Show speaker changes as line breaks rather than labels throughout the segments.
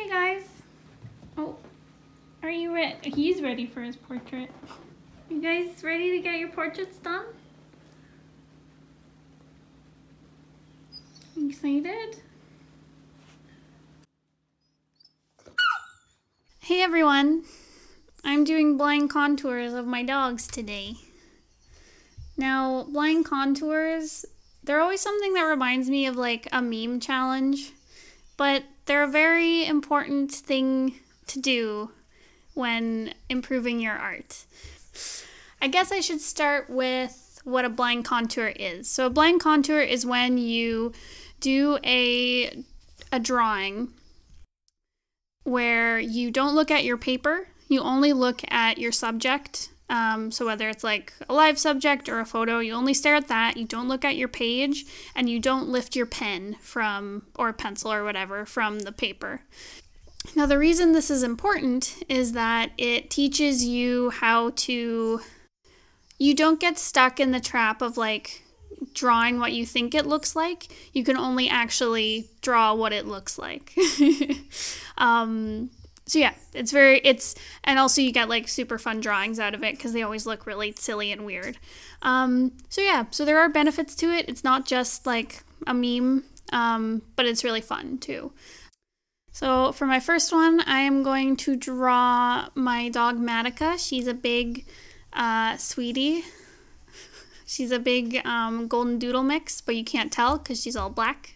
guys. Oh, are you ready? He's ready for his portrait. You guys ready to get your portraits done? Excited? Hey everyone. I'm doing blind contours of my dogs today. Now, blind contours, they're always something that reminds me of like a meme challenge, but they're a very important thing to do when improving your art. I guess I should start with what a blind contour is. So a blind contour is when you do a drawing where you don't look at your paper, you only look at your subject. So whether it's like a live subject or a photo, you only stare at that, you don't look at your page, and you don't lift your pen from, or pencil or whatever, from the paper. Now the reason this is important is that it teaches you how to, you don't get stuck in the trap of like drawing what you think it looks like. You can only actually draw what it looks like. So yeah, and also you get like super fun drawings out of it because they always look really silly and weird. So yeah, so there are benefits to it. It's not just like a meme, but it's really fun too. So for my first one, I am going to draw my dog Matica. She's a big sweetie. She's a big golden doodle mix, but you can't tell because she's all black.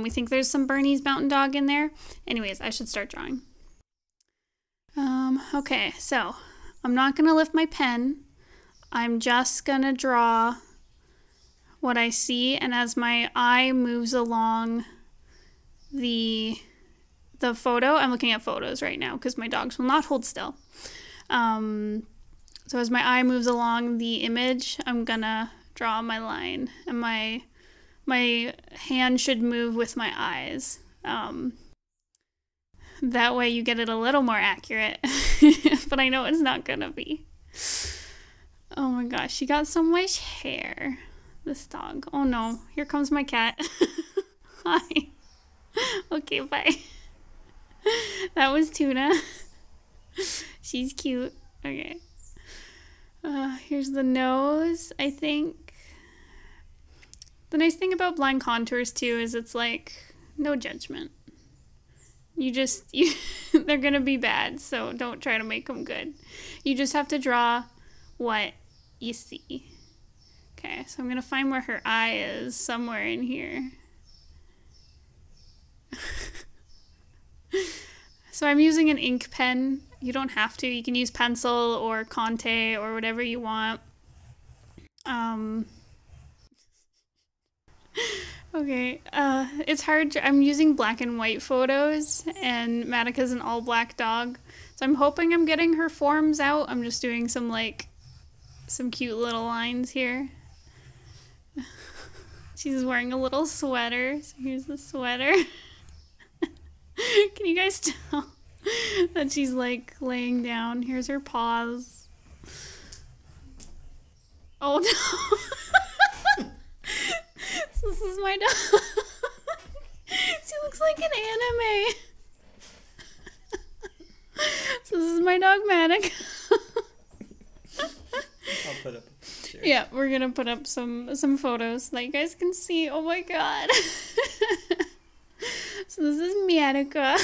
We think there's some Bernese Mountain Dog in there. Anyways, I should start drawing. Okay, so I'm not going to lift my pen. I'm just going to draw what I see, and as my eye moves along the photo, I'm looking at photos right now because my dogs will not hold still. So as my eye moves along the image, I'm gonna draw my line, and my hand should move with my eyes. That way you get it a little more accurate, but I know it's not gonna be. Oh my gosh, she got so much hair, this dog. Oh no, here comes my cat. Hi. Okay, bye. That was Tuna. She's cute. Okay. Here's the nose, I think. The nice thing about blind contours too is it's like no judgment. They're gonna be bad, so don't try to make them good. You just have to draw what you see. Okay, so I'm gonna find where her eye is, somewhere in here. So I'm using an ink pen. You don't have to. You can use pencil or Conte or whatever you want. Okay, it's hard. I'm using black and white photos, and Matica's an all black dog. So I'm hoping I'm getting her forms out. I'm just doing some cute little lines here. She's wearing a little sweater. So here's the sweater. Can you guys tell that she's like laying down? Here's her paws. Oh no. So this is my dog. She looks like an anime. So this is my dog Matic.
I'll put up a picture.
Yeah, we're gonna put up some photos so that you guys can see. Oh my god. So this is Matica.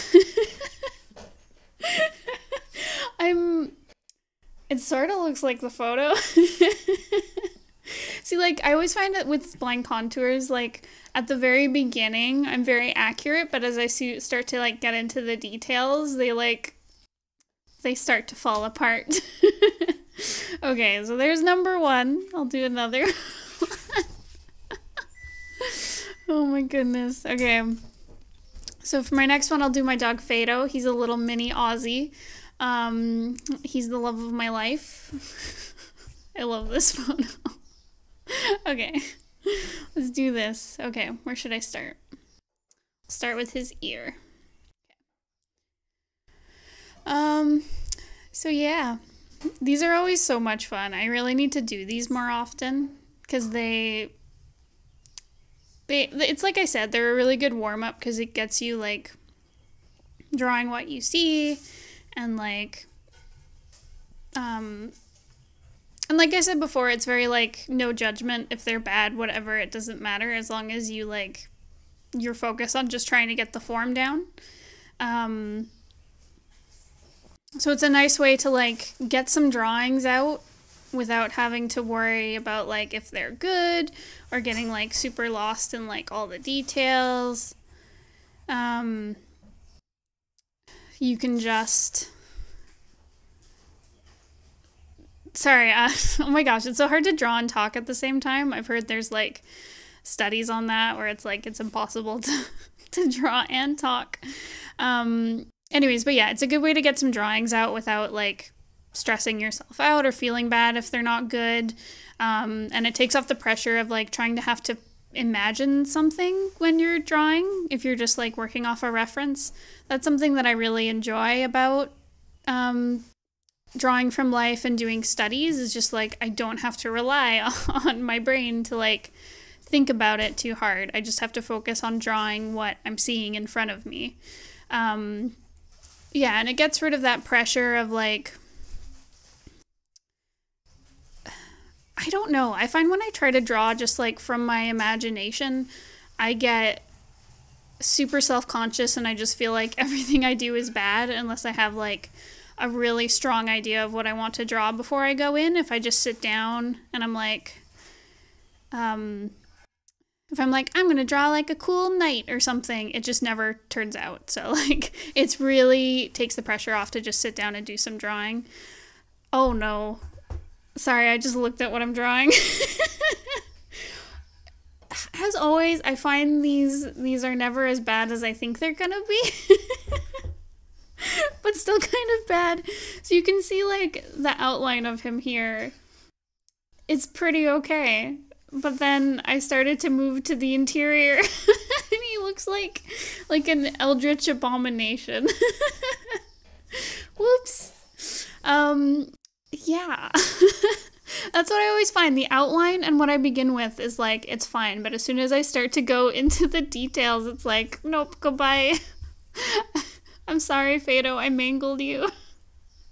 It sort of looks like the photo. See, like, I always find that with blind contours, like, at the very beginning, I'm very accurate, but as I start to, like, get into the details, they start to fall apart. Okay, so there's number one. I'll do another one. Oh my goodness. Okay. So for my next one, I'll do my dog Fado. He's a little mini Aussie. He's the love of my life. I love this photo. Okay, let's do this. Okay, where should I start? I'll start with his ear. Okay. So yeah, these are always so much fun. I really need to do these more often because it's like I said, they're a really good warm-up because it gets you like drawing what you see, and like, and like I said before, it's very like no judgment. If they're bad, whatever, it doesn't matter as long as you like you're focused on just trying to get the form down. So it's a nice way to like get some drawings out without having to worry about like if they're good or getting like super lost in like all the details. You can just sorry, oh my gosh, it's so hard to draw and talk at the same time. I've heard there's like studies on that where it's like it's impossible to draw and talk. Anyways, but yeah, it's a good way to get some drawings out without like stressing yourself out or feeling bad if they're not good. And it takes off the pressure of like trying to have to imagine something when you're drawing if you're just like working off a reference. That's something that I really enjoy about drawing from life and doing studies, is just like I don't have to rely on my brain to like think about it too hard. I just have to focus on drawing what I'm seeing in front of me. Yeah, and it gets rid of that pressure of like, I don't know. I find when I try to draw just like from my imagination, I get super self-conscious and I just feel like everything I do is bad unless I have like a really strong idea of what I want to draw before I go in. If I just sit down and I'm like, if I'm like, I'm going to draw like a cool knight or something, it just never turns out. So like, it's really takes the pressure off to just sit down and do some drawing. Oh no. Sorry, I just looked at what I'm drawing. As always, I find these are never as bad as I think they're gonna be. But still kind of bad. So you can see like the outline of him here. It's pretty okay. But then I started to move to the interior and he looks like an eldritch abomination. Whoops. Yeah. That's what I always find. The outline and what I begin with is like, it's fine. But as soon as I start to go into the details, it's like, nope, goodbye. I'm sorry, Fado, I mangled you.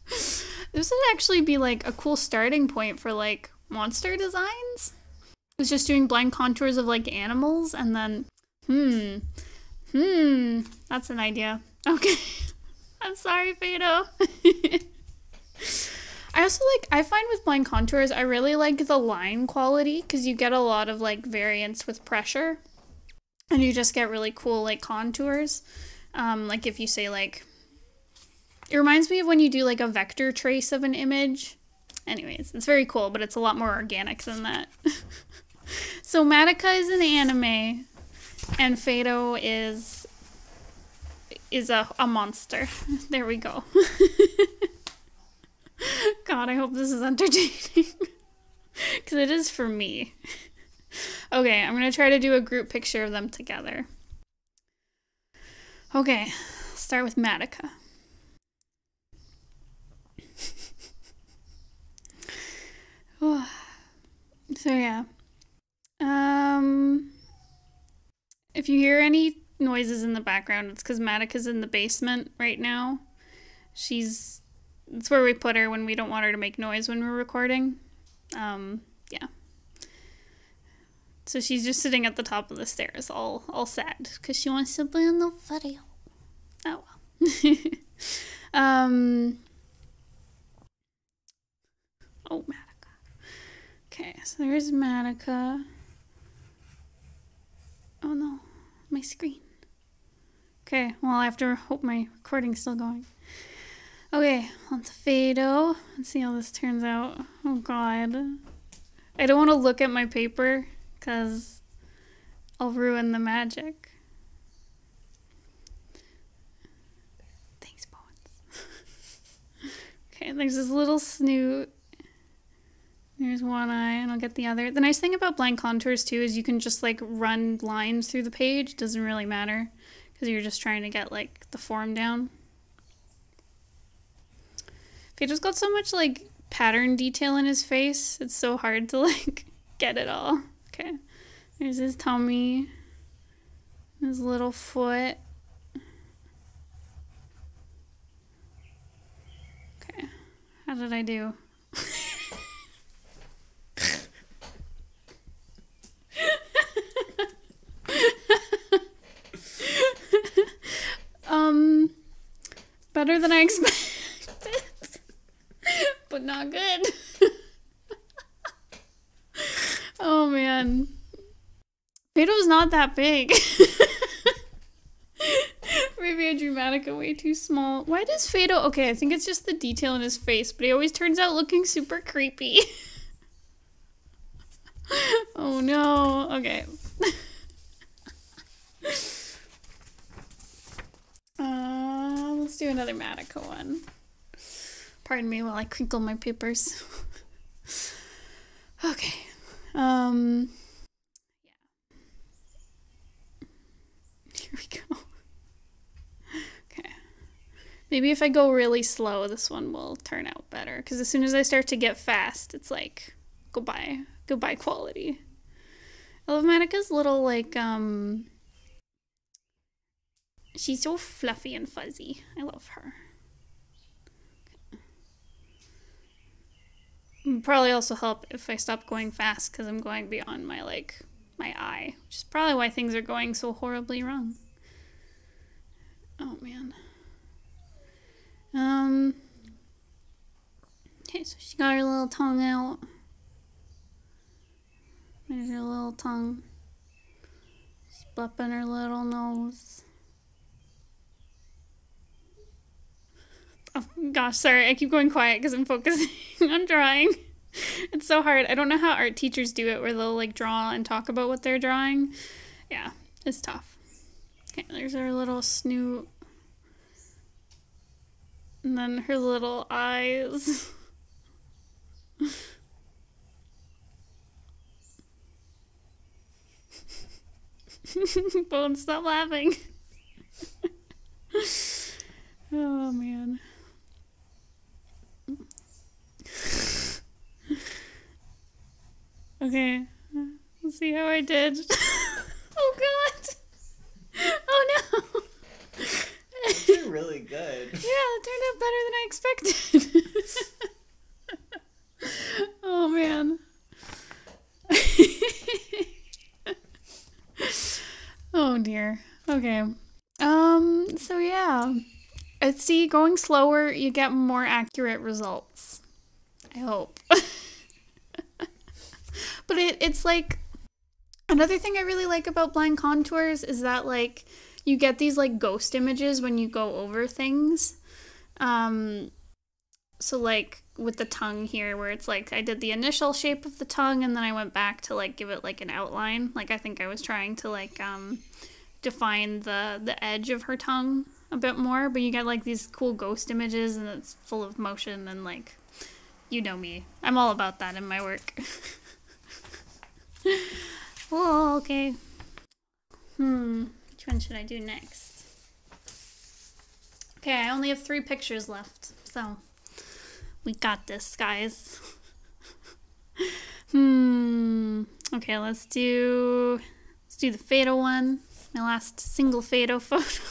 This would actually be like a cool starting point for like monster designs. It's just doing blank contours of like animals and then, that's an idea. Okay. I'm sorry, Fado. I find with blank contours, I really like the line quality because you get a lot of like variance with pressure and you just get really cool like contours. Like if you say like, it reminds me of when you do like a vector trace of an image. Anyways, it's very cool, but it's a lot more organic than that. So Madoka is an anime and Fado is a monster. There we go. God, I hope this is entertaining. Because it is for me. Okay, I'm going to try to do a group picture of them together. Okay, start with Madoka. So yeah. If you hear any noises in the background, it's because Madoka's in the basement right now. It's where we put her when we don't want her to make noise when we're recording. Yeah. So she's just sitting at the top of the stairs, all sad, because she wants to be in the video. Oh well. Oh, Madoka. Okay, so there's Madoka. Oh no, my screen. Okay, well I have to hope my recording's still going. Okay, on to Fado. Let's see how this turns out. Oh god. I don't want to look at my paper because I'll ruin the magic. Thanks, Bones. Okay, there's this little snoot. There's one eye, and I'll get the other. The nice thing about blank contours, too, is you can just, like, run lines through the page. It doesn't really matter, because you're just trying to get, like, the form down. Fado's got so much, like, pattern detail in his face. It's so hard to, like, get it all. Okay. There's his tummy. His little foot. How did I do? Better than I expected, but not good. Oh man. Fato's not that big. Maybe I drew Madoka way too small. Why does Fato... Okay, I think it's just the detail in his face, but he always turns out looking super creepy. Oh no. Okay. Let's do another Madoka one. Pardon me while I crinkle my papers. Okay. Yeah. Here we go. Okay. Maybe if I go really slow, this one will turn out better. Because as soon as I start to get fast, it's like, goodbye. Goodbye quality. I love Madoka's little, like, she's so fluffy and fuzzy. I love her. Okay. It'd probably also help if I stop going fast because I'm going beyond my, like, my eye. Which is probably why things are going so horribly wrong. Oh, man. Okay, so she got her little tongue out. There's her little tongue. She's flipping her little nose. Oh gosh, sorry, I keep going quiet because I'm focusing on drawing. It's so hard. I don't know how art teachers do it where they'll like draw and talk about what they're drawing. Yeah, it's tough. Okay, there's her little snoot. And then her little eyes. Bones, stop laughing. Oh man. Okay, let's see how I did. Oh god. Oh no.
You're really good.
Yeah, it turned out better than I expected. Oh man. Oh dear. Okay. So yeah. I'd see going slower, you get more accurate results. I hope. But it's like, another thing I really like about blind contours is that like, you get these like ghost images when you go over things. So like with the tongue here where it's like I did the initial shape of the tongue and then I went back to like give it like an outline. Like I think I was trying to like define the edge of her tongue a bit more, but you get like these cool ghost images and it's full of motion and like, you know me. I'm all about that in my work. Oh, okay. Which one should I do next? Okay, I only have 3 pictures left, so we got this, guys. Okay, let's do the Fato one. My last single Fato photo.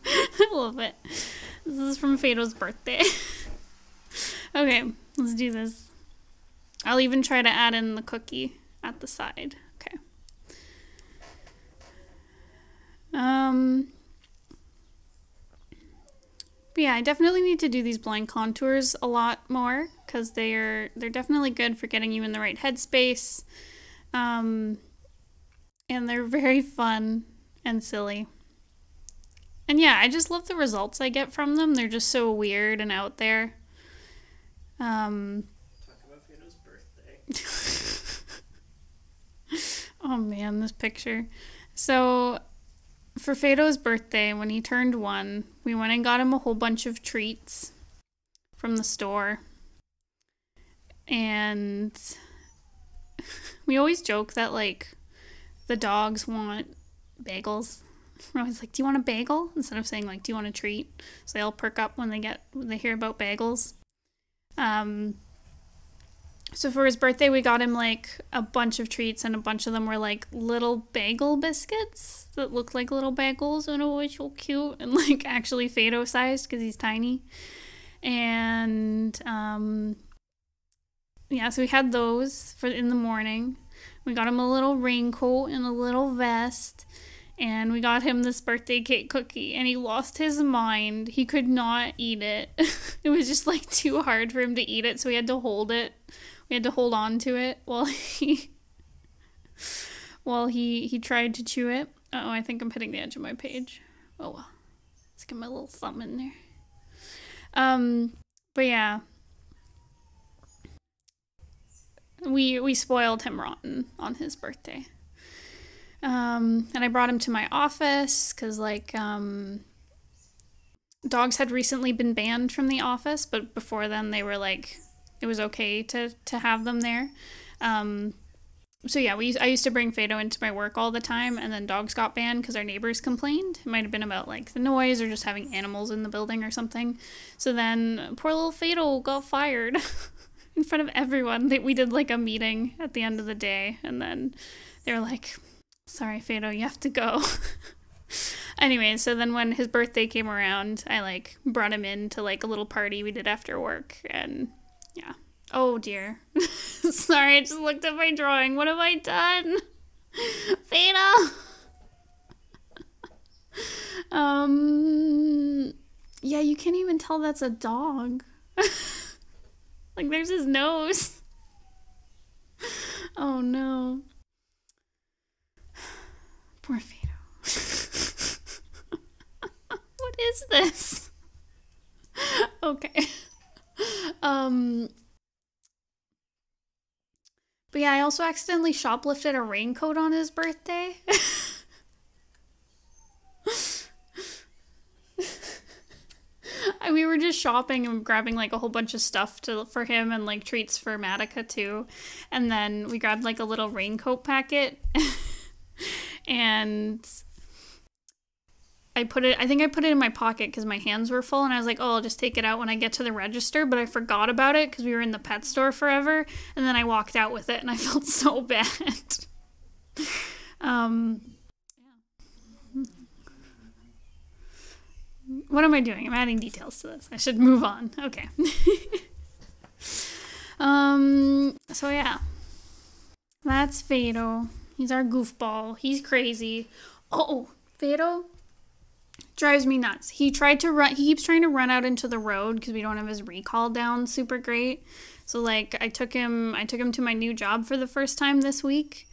I love it. This is from Fato's birthday. Okay, let's do this. I'll even try to add in the cookie at the side. Okay. But yeah, I definitely need to do these blind contours a lot more because they're definitely good for getting you in the right headspace. And they're very fun and silly. And yeah, I just love the results I get from them. They're just so weird and out there.
Talk about Fato's birthday.
Oh man, this picture. So for Fato's birthday, when he turned 1, we went and got him a whole bunch of treats from the store. And we always joke that like the dogs want bagels. We're always like, do you want a bagel? Instead of saying like, do you want a treat? So they all perk up when they hear about bagels. So for his birthday, we got him like a bunch of treats and a bunch of them were like little bagel biscuits that look like little bagels and it was so cute and like actually Fato sized because he's tiny. And yeah, so we had those for in the morning. We got him a little raincoat and a little vest, and we got him this birthday cake cookie, and he lost his mind. He could not eat it. It was just like too hard for him to eat it, so we had to hold it. We had to hold on to it while he tried to chew it. Oh, I think I'm hitting the edge of my page. Oh well. Let's get my little thumb in there. But yeah. We spoiled him rotten on his birthday. And I brought him to my office because, like, dogs had recently been banned from the office, but before then they were like, it was okay to have them there. So yeah, I used to bring Fado into my work all the time, and then dogs got banned because our neighbors complained. It might have been about like the noise or just having animals in the building or something. So then poor little Fado got fired in front of everyone. We did like a meeting at the end of the day, and then they were like, sorry, Fado, you have to go. Anyway, so then when his birthday came around, I like brought him in to like a little party we did after work, and yeah. Oh dear. Sorry, I just looked at my drawing. What have I done? Fado! Yeah, you can't even tell that's a dog. Like, there's his nose. Oh no. Poor Fado. What is this? Okay. But yeah, I also accidentally shoplifted a raincoat on his birthday. We were just shopping and grabbing like a whole bunch of stuff for him and like treats for Matica too. And then we grabbed like a little raincoat packet and I think I put it in my pocket because my hands were full, and I was like, oh, I'll just take it out when I get to the register, but I forgot about it because we were in the pet store forever, and then I walked out with it, and I felt so bad. What am I doing? I'm adding details to this. I should move on. Okay. So yeah. That's Fado. He's our goofball. He's crazy. Oh, Fado drives me nuts. He keeps trying to run out into the road because we don't have his recall down super great. So like I took him to my new job for the first time this week.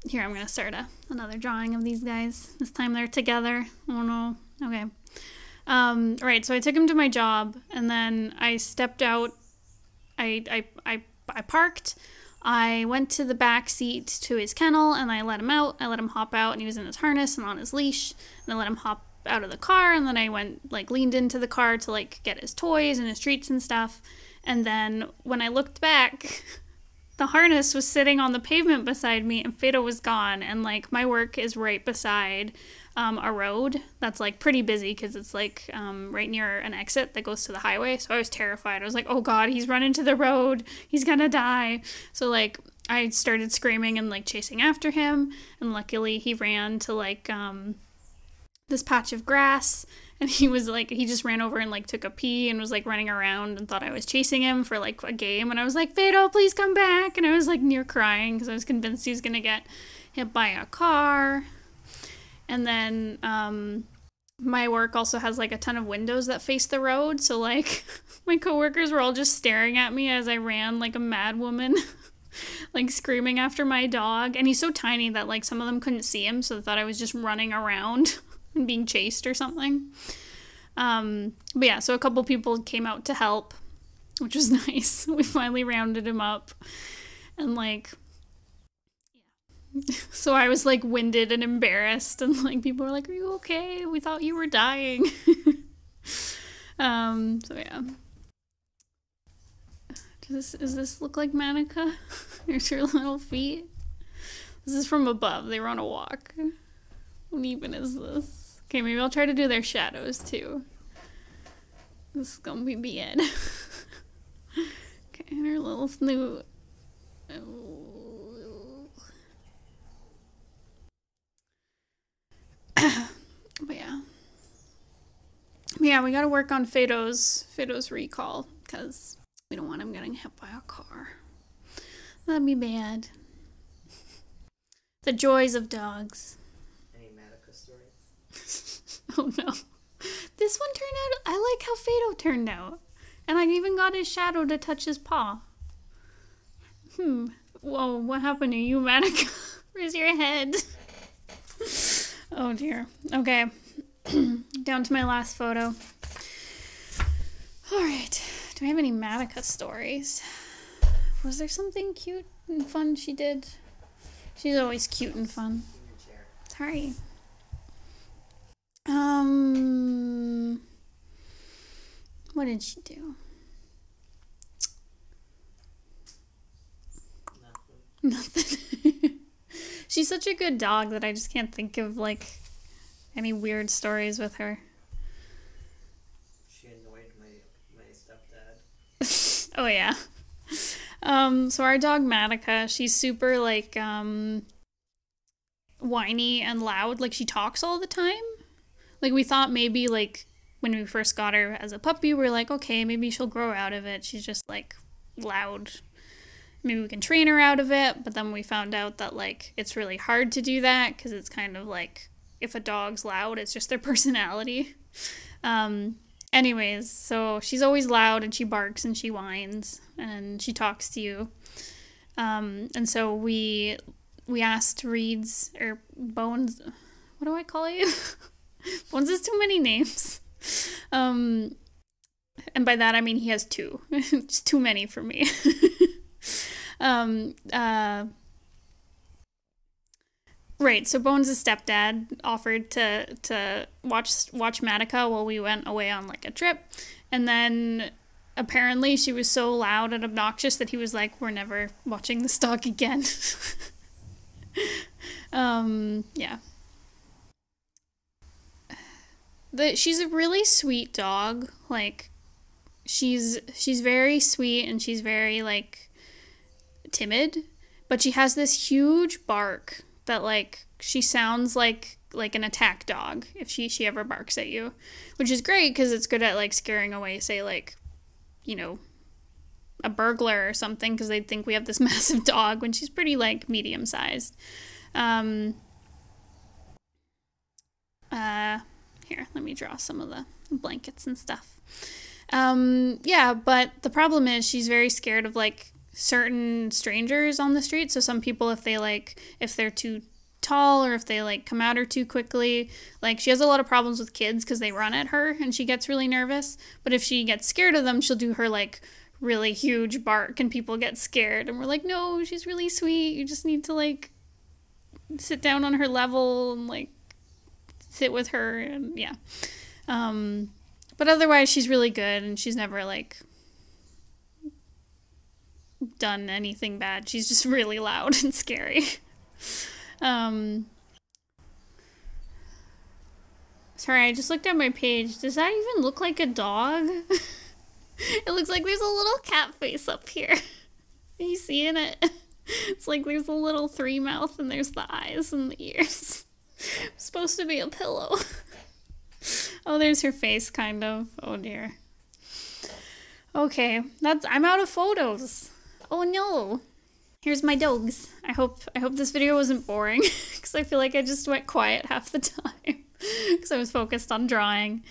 Here, I'm gonna start another drawing of these guys. This time they're together. Oh no. Okay. Right, so I took him to my job, and then I stepped out. I parked. I went to the back seat to his kennel, and I let him out. I let him hop out, and he was in his harness and on his leash. And I let him hop out of the car, and then I leaned into the car to like get his toys and his treats and stuff. And then when I looked back, the harness was sitting on the pavement beside me, and Fado was gone. And like my work is right beside a road that's like pretty busy because it's like right near an exit that goes to the highway. So I was terrified. I was like, oh god, he's run into the road, he's gonna die. So like I started screaming and like chasing after him, and luckily he ran to like this patch of grass, and he just ran over and like took a pee and was like running around and thought I was chasing him for like a game. And I was like, Fado, please come back. And I was like near crying because I was convinced he was gonna get hit by a car. And then my work also has like a ton of windows that face the road, so like my coworkers were all just staring at me as I ran like a mad woman, like screaming after my dog. And he's so tiny that like some of them couldn't see him, so they thought I was just running around and being chased or something. But yeah, so a couple people came out to help, which was nice. We finally rounded him up, and like so I was like winded and embarrassed, and like people were like, are you okay? We thought you were dying. So yeah. Does this look like Manica? Here's her little feet. This is from above. They were on a walk. What even is this? Okay, maybe I'll try to do their shadows too. This is gonna be it. Okay, and her little snoot. But Yeah, we gotta work on Fido's recall, because we don't want him getting hit by a car. That'd be bad. The joys of dogs.
Any Madoka stories?
Oh no. This one turned out, I like how Fido turned out. And I even got his shadow to touch his paw. Whoa, what happened to you, Madoka? Where's your head? Oh dear. Okay. Down to my last photo. Alright. Do we have any Madoka stories? Was there something cute and fun she did? She's always cute and fun. Sorry. What did she do? Nothing. She's such a good dog that I just can't think of, like, any weird stories with her.
She annoyed my stepdad.
Oh, yeah. So our dog Madoka, she's super, like, whiny and loud. Like, she talks all the time. Like, we thought maybe, like, when we first got her as a puppy, we were like, okay, maybe she'll grow out of it. She's just, like, loud. Maybe we can train her out of it. But then we found out that, like, it's really hard to do that because it's kind of like, if a dog's loud, it's just their personality. Anyways, so she's always loud and she barks and she whines and she talks to you. And so we asked Reeds, or Bones, what do I call you? Bones has too many names. And by that I mean he has two. It's too many for me. Right, so Bones' stepdad offered to watch Madoka while we went away on, like, a trip. And then apparently she was so loud and obnoxious that he was like, we're never watching this dog again. Yeah. She's a really sweet dog. Like, she's very sweet and she's very, like, timid. But she has this huge bark that, like, she sounds like an attack dog if she ever barks at you, which is great because it's good at, like, scaring away, say, like, you know, a burglar or something, because they'd think we have this massive dog when she's pretty, like, medium sized. Here, let me draw some of the blankets and stuff. Yeah, but the problem is she's very scared of, like, certain strangers on the street. So some people, if they're too tall or if they, like, come at her too quickly, like, she has a lot of problems with kids because they run at her and she gets really nervous. But if she gets scared of them, she'll do her, like, really huge bark and people get scared and we're like, no, she's really sweet, you just need to, like, sit down on her level and, like, sit with her. And yeah, but otherwise she's really good and she's never, like, done anything bad. She's just really loud and scary. Sorry, I just looked at my page. Does that even look like a dog? It looks like there's a little cat face up here. Are you seeing it? It's like there's a little three mouth and there's the eyes and the ears. It's supposed to be a pillow. Oh, there's her face, kind of. Oh dear. Okay, I'm out of photos. Oh no. Here's my dogs. I hope this video wasn't boring because I feel like I just went quiet half the time because I was focused on drawing.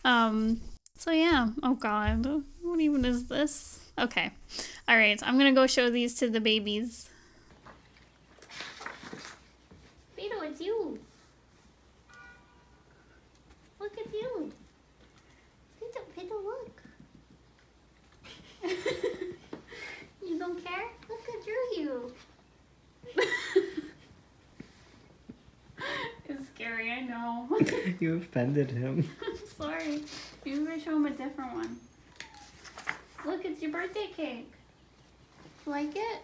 So yeah. Oh god. What even is this? Okay. All right. I'm gonna go show these to the babies. Fido, it's you. Look, it's you. Fido, look. You don't care? Look, I drew you. It's scary, I know.
You offended him.
I'm sorry. Maybe I show him a different one. Look, it's your birthday cake. Like it?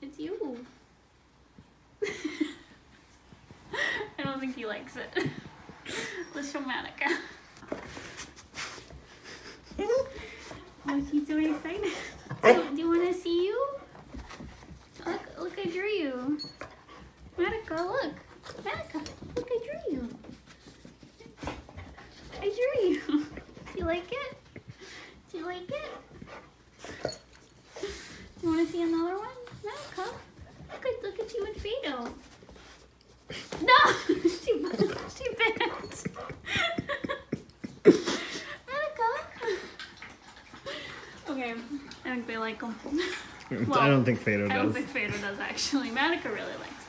It's you. I don't think he likes it. Let's show Madoka. Oh, she's so excited. Do you want to see you? Look, I drew you. Madoka, look. Madoka, look, I drew you. I drew you. like it? Do you like it? Do you want to see another one? Monica? Look at you and Fido. No! she bent. Monica. Okay, I think they like them.
I don't think Fado does.
I don't think Fado does actually. Monica really likes